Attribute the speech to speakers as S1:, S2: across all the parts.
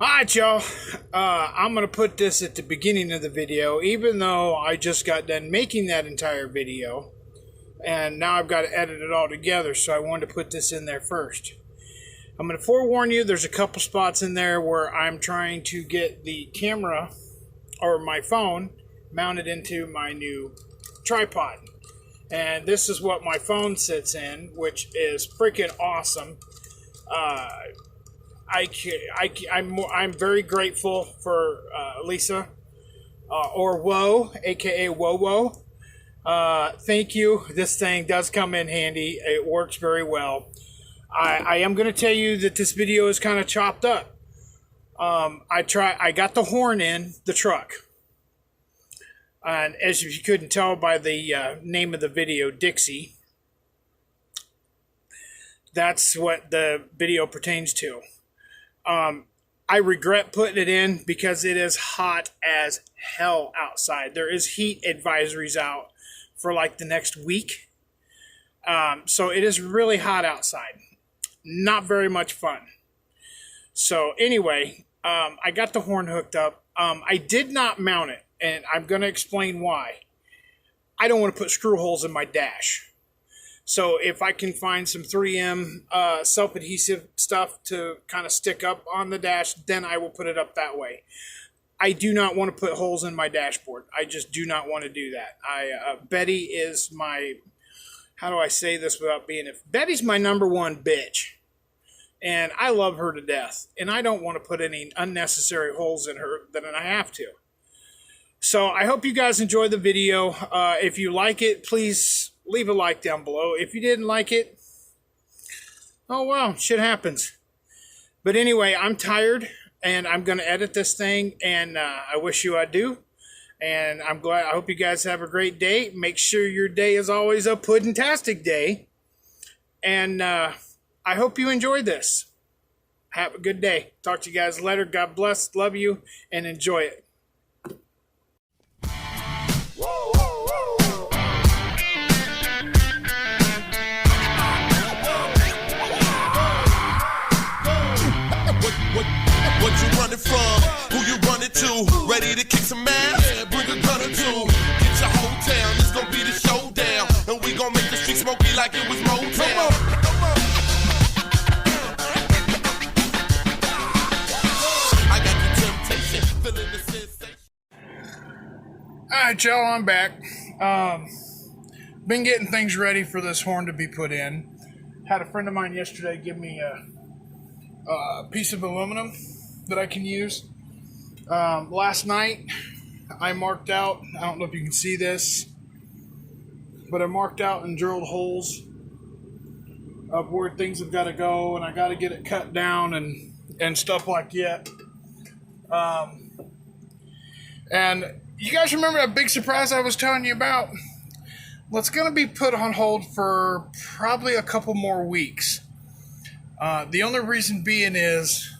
S1: Alright, y'all. I'm going to put this at the beginning of the video, even though I just got done making that entire video. And now I've got to edit it all together, so I wanted to put this in there first. I'm going to forewarn you, there's a couple spots in there where I'm trying to get the camera, or my phone, mounted into my new tripod. And this is what my phone sits in, which is freaking awesome. I'm very grateful for Lisa, or Woe, aka Wowo. Thank you. This thing does come in handy. It works very well. I am going to tell you that this video is kind of chopped up. I got the horn in the truck. And as you couldn't tell by the name of the video, Dixie, that's what the video pertains to. I regret putting it in because it is hot as hell outside. There is heat advisories out for like the next week. So it is really hot outside. Not very much fun. So anyway, I got the horn hooked up. I did not mount it, and I'm going to explain why. I don't want to put screw holes in my dash. So if I can find some 3M self-adhesive stuff to kind of stick up on the dash, then I will put it up that way. I do not want to put holes in my dashboard. I just do not want to do that. Betty is my, how do I say this without being, Betty's my number one bitch. And I love her to death. And I don't want to put any unnecessary holes in her than I have to. So I hope you guys enjoyed the video. If you like it, please leave a like down below. If you didn't like it, oh well, shit happens. But anyway, I'm tired and I'm going to edit this thing, and I wish you I do. And I'm glad. I hope you guys have a great day. Make sure your day is always a pudding-tastic day. And I hope you enjoyed this. Have a good day. Talk to you guys later. God bless. Love you and enjoy it.
S2: What you running from? Who you running to? Ready to kick some ass? Yeah, bring a gun or two. Get your whole town, it's gonna be the showdown. And we gonna make the street smoky like it was Motown. I got the temptation, feeling the sensation.
S1: Alright, y'all, I'm back. Been getting things ready for this horn to be put in. Had a friend of mine yesterday give me a piece of aluminum that I can use. Last night I marked out, I don't know if you can see this, but I marked out and drilled holes of where things have got to go, and I got to get it cut down and stuff like that. And you guys remember that big surprise I was telling you about? Well, it's going to be put on hold for probably a couple more weeks. The only reason being is,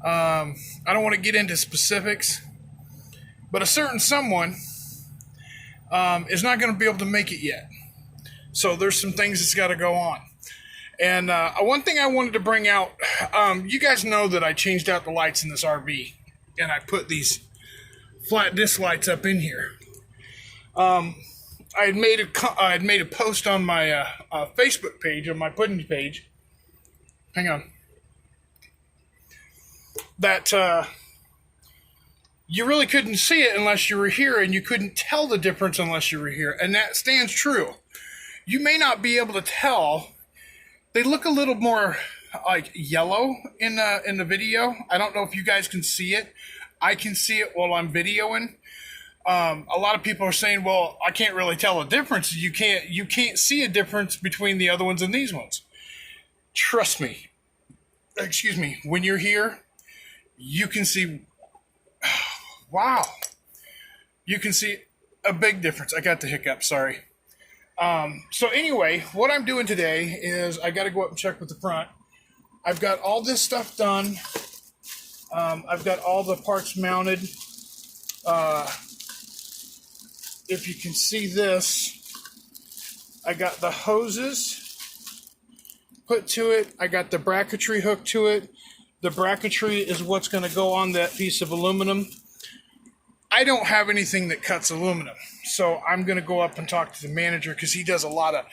S1: I don't want to get into specifics, but a certain someone is not going to be able to make it yet. So there's some things that's got to go on. And one thing I wanted to bring out, you guys know that I changed out the lights in this RV, and I put these flat disc lights up in here. I had made a post on my Facebook page, on my pudding page. Hang on. That you really couldn't see it unless you were here, and you couldn't tell the difference unless you were here. And that stands true. You may not be able to tell. They look a little more like yellow in the video. I don't know if you guys can see it. I can see it while I'm videoing. A lot of people are saying, well, I can't really tell a difference. You can't see a difference between the other ones and these ones. Trust me. Excuse me. When you're here, you can see, wow. You can see a big difference. I got the hiccup, sorry. So anyway, what I'm doing today is I got to go up and check with the front. I've got all this stuff done. I've got all the parts mounted. If you can see this, I got the hoses put to it. I got the bracketry hooked to it. The bracketry is what's going to go on that piece of aluminum. I don't have anything that cuts aluminum, so I'm going to go up and talk to the manager because he does a lot of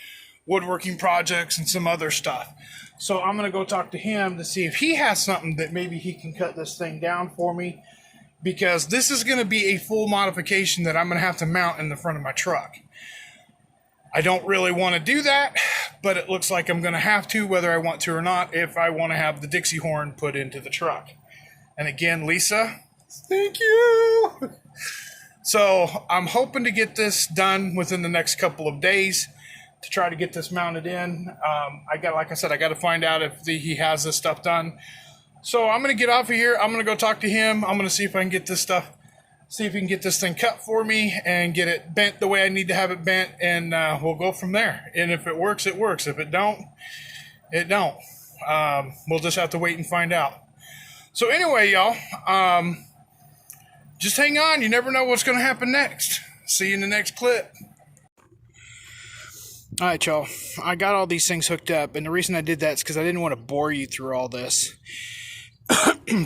S1: woodworking projects and some other stuff. So I'm going to go talk to him to see if he has something that maybe he can cut this thing down for me, because this is going to be a full modification that I'm going to have to mount in the front of my truck. I don't really want to do that, but it looks like I'm going to have to, whether I want to or not, if I want to have the Dixie horn put into the truck. And again, Lisa, thank you. So I'm hoping to get this done within the next couple of days to try to get this mounted in. Like I said, I got to find out if he has this stuff done. So I'm going to get off of here. I'm going to go talk to him. I'm going to see if I can get this stuff, see if he can get this thing cut for me and get it bent the way I need to have it bent, and we'll go from there. And if it works, it works. If it don't, it don't. We'll just have to wait and find out. So anyway, y'all, just hang on. You never know what's going to happen next. See you in the next clip. All right, y'all. I got all these things hooked up, and the reason I did that is because I didn't want to bore you through all this.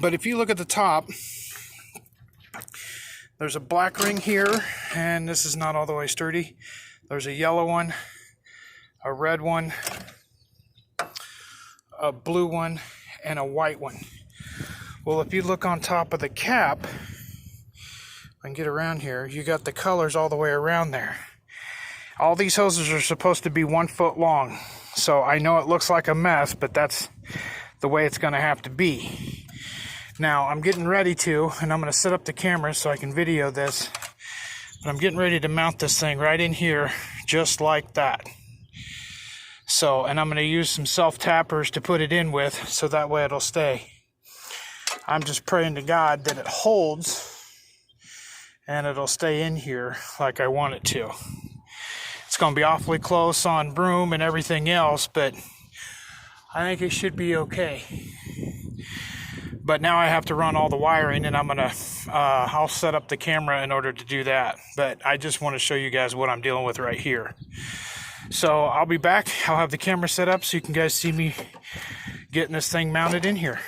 S1: But if you look at the top, there's a black ring here, and this is not all the way sturdy. There's a yellow one, a red one, a blue one, and a white one. Well, if you look on top of the cap, I can get around here, you got the colors all the way around there. All these hoses are supposed to be 1 foot long. So I know it looks like a mess, but that's the way it's going to have to be. Now, I'm getting ready to, and I'm going to set up the camera so I can video this. But I'm getting ready to mount this thing right in here, just like that. So, and I'm going to use some self-tappers to put it in with, so that way it'll stay. I'm just praying to God that it holds, and it'll stay in here like I want it to. It's going to be awfully close on broom and everything else, but I think it should be okay. But now I have to run all the wiring, and I'll set up the camera in order to do that. But I just want to show you guys what I'm dealing with right here. So I'll be back. I'll have the camera set up so you can guys see me getting this thing mounted in here.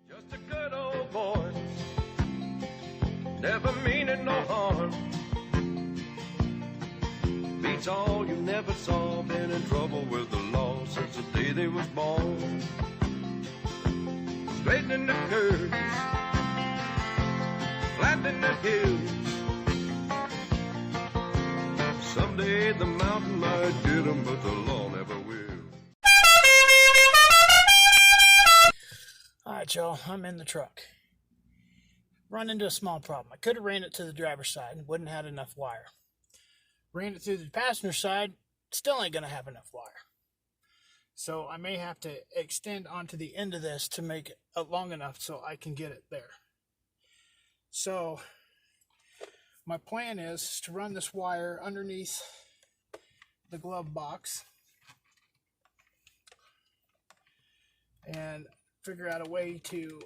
S3: Just a good old boy, never meaning no harm. Beats all you never saw, been in trouble with the law since the day they was born. Straightening the curves, flattening the hills. Someday the mountain might get 'em, but the law never will.
S1: Alright, y'all, I'm in the truck. Run into a small problem. I could have ran it to the driver's side and wouldn't have had enough wire. Ran it through the passenger side, still ain't going to have enough wire. So I may have to extend onto the end of this to make it long enough so I can get it there. So my plan is to run this wire underneath the glove box and figure out a way to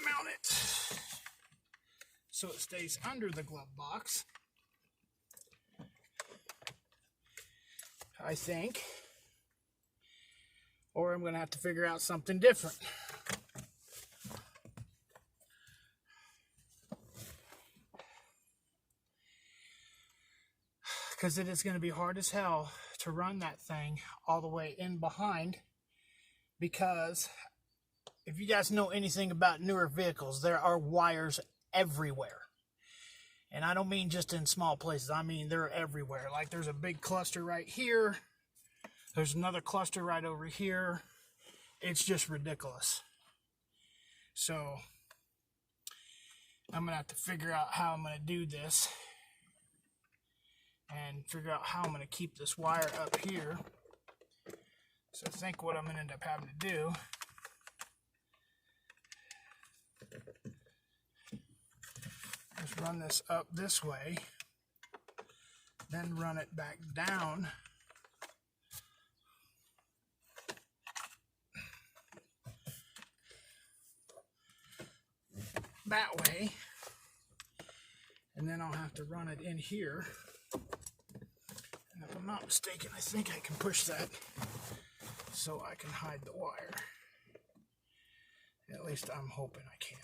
S1: mount it so it stays under the glove box, I think, or I'm going to have to figure out something different. Because it is going to be hard as hell to run that thing all the way in behind, because if you guys know anything about newer vehicles, there are wires everywhere. And I don't mean just in small places. I mean they're everywhere. Like there's a big cluster right here. There's another cluster right over here. It's just ridiculous. So I'm going to have to figure out how I'm going to do this. And figure out how I'm going to keep this wire up here. So I think what I'm going to end up having to do is run this up this way, then run it back down that way, and then I'll have to run it in here. And if I'm not mistaken, I think I can push that so I can hide the wire. At least I'm hoping I can.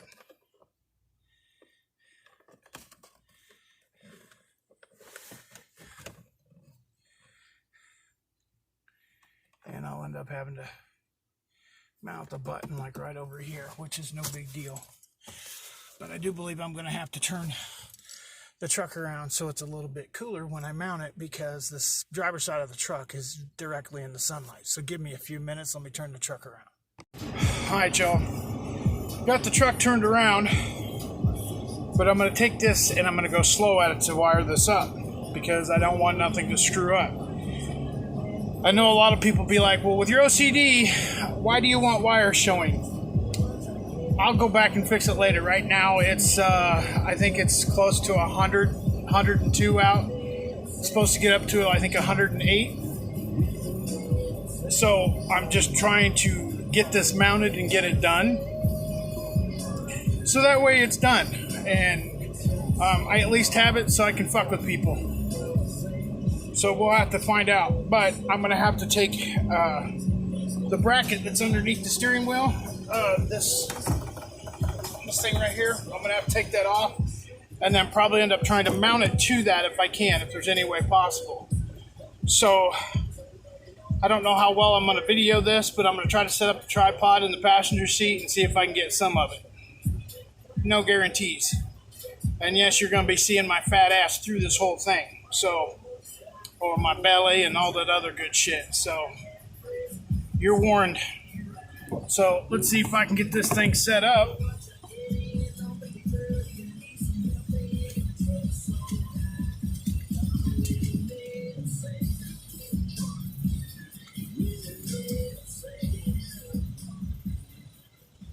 S1: And I'll end up having to mount the button like right over here, which is no big deal. But I do believe I'm going to have to turn the truck around so it's a little bit cooler when I mount it, because this driver's side of the truck is directly in the sunlight. So give me a few minutes, let me turn the truck around. Alright, y'all. Got the truck turned around, but I'm going to take this and I'm going to go slow at it to wire this up, because I don't want nothing to screw up. I know a lot of people be like, well, with your OCD, why do you want wires showing? I'll go back and fix it later. Right now, it's, I think it's close to 100, 102 out. It's supposed to get up to, I think, 108. So I'm just trying to get this mounted and get it done. So that way it's done. And I at least have it so I can fuck with people. So we'll have to find out. But I'm going to have to take the bracket that's underneath the steering wheel, this thing right here. I'm going to have to take that off and then probably end up trying to mount it to that if I can, if there's any way possible. So I don't know how well I'm going to video this, but I'm going to try to set up the tripod in the passenger seat and see if I can get some of it. No guarantees. And yes, you're going to be seeing my fat ass through this whole thing. So, or my belly and all that other good shit. So you're warned. So let's see if I can get this thing set up.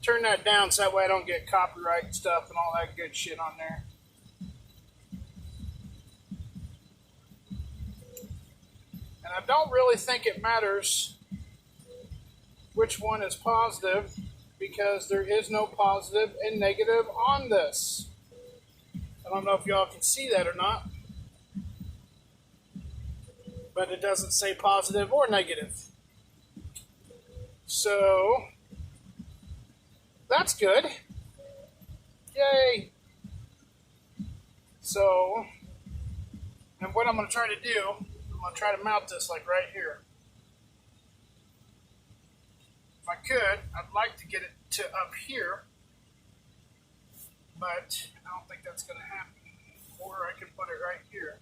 S1: Turn that down so that way I don't get copyright stuff and all that good shit on there. And I don't really think it matters which one is positive, because there is no positive and negative on this. I don't know if y'all can see that or not, but it doesn't say positive or negative. So that's good. Yay. So, and what I'm going to try to do, I'm going to try to mount this like right here. If I could, I'd like to get it to up here, but I don't think that's going to happen. Or I can put it right here.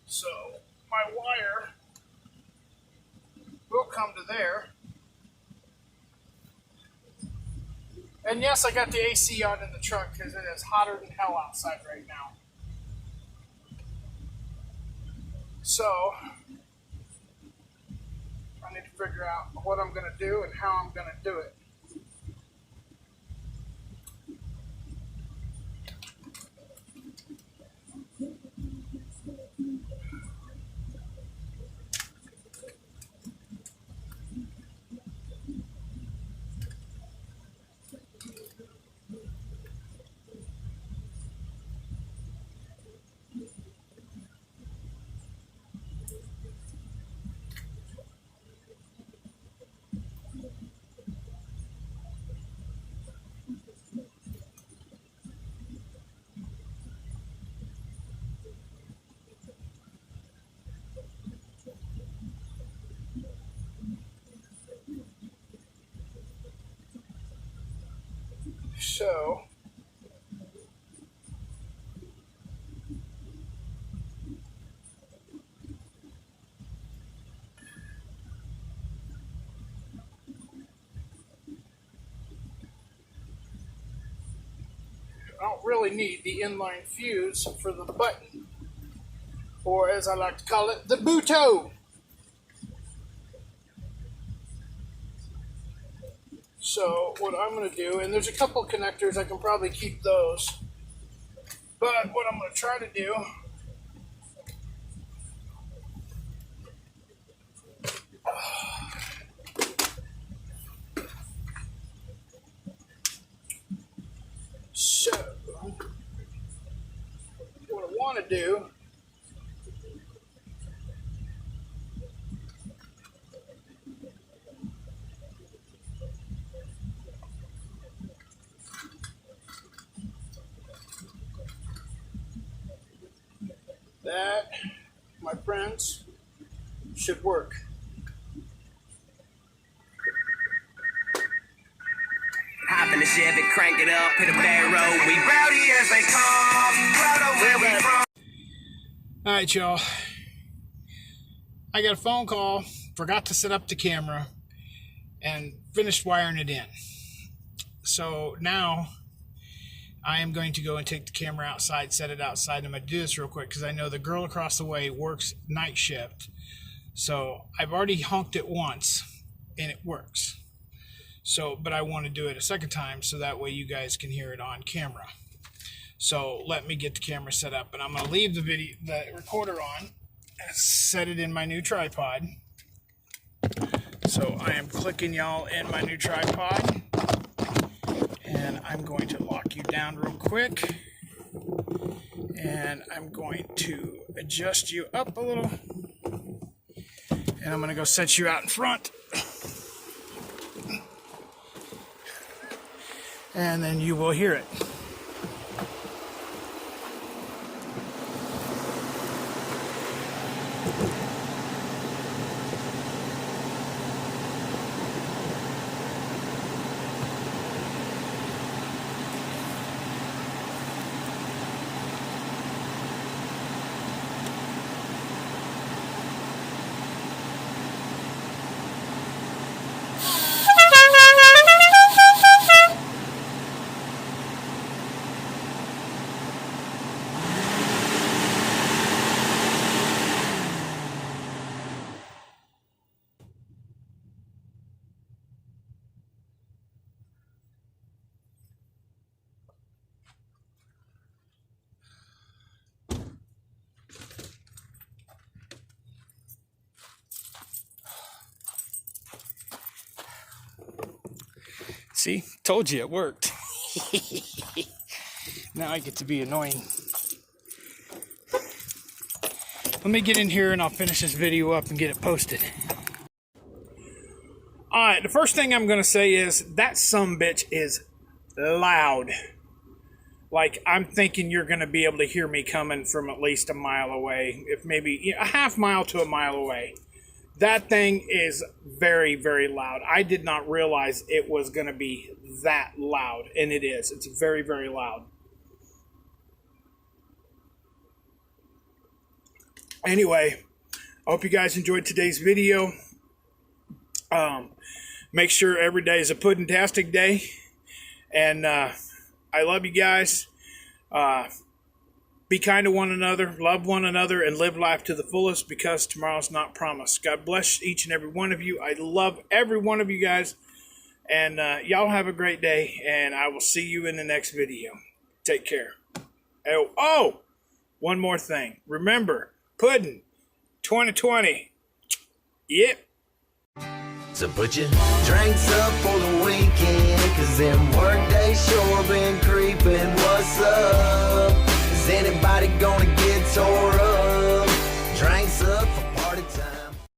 S1: So my wire will come to there. And yes, I got the AC on in the truck because it is hotter than hell outside right now. So I need to figure out what I'm going to do and how I'm going to do it. So I don't really need the inline fuse for the button, or as I like to call it, the booto. So what I'm going to do, and there's a couple connectors, I can probably keep those, but what I'm going to try to do what I want to do that, my friends, should work.
S4: Hop in the Chevy, crank it up, hit a bad road. We rowdy as they come, proud of where we from.
S1: All right, y'all. I got a phone call, forgot to set up the camera, and finished wiring it in. So now I am going to go and take the camera outside, set it outside. I'm going to do this real quick because I know the girl across the way works night shift. So I've already honked it once, and it works. So, but I want to do it a second time so that way you guys can hear it on camera. So let me get the camera set up, and I'm going to leave the recorder on and set it in my new tripod. So I am clicking y'all in my new tripod, and I'm going to lock you down real quick, and I'm going to adjust you up a little, and I'm going to go set you out in front. And then you will hear it. See, told you it worked. Now I get to be annoying. Let me get in here and I'll finish this video up and get it posted. Alright, the first thing I'm going to say is that sumbitch is loud. Like, I'm thinking you're going to be able to hear me coming from at least a mile away, if maybe a half mile to a mile away. That thing is very, very loud. I did not realize it was going to be that loud, and it is. It's very, very loud. Anyway, I hope you guys enjoyed today's video. Make sure every day is a pudding-tastic day. And I love you guys. Be kind to one another, love one another, and live life to the fullest, because tomorrow's not promised. God bless each and every one of you. I love every one of you guys. And y'all have a great day, and I will see you in the next video. Take care. Oh, one more thing. Remember, pudding 2020. Yep.
S5: So put your drinks up for the weekend, 'cause them work days sure been creeping. What's up? Is anybody gonna get tore up?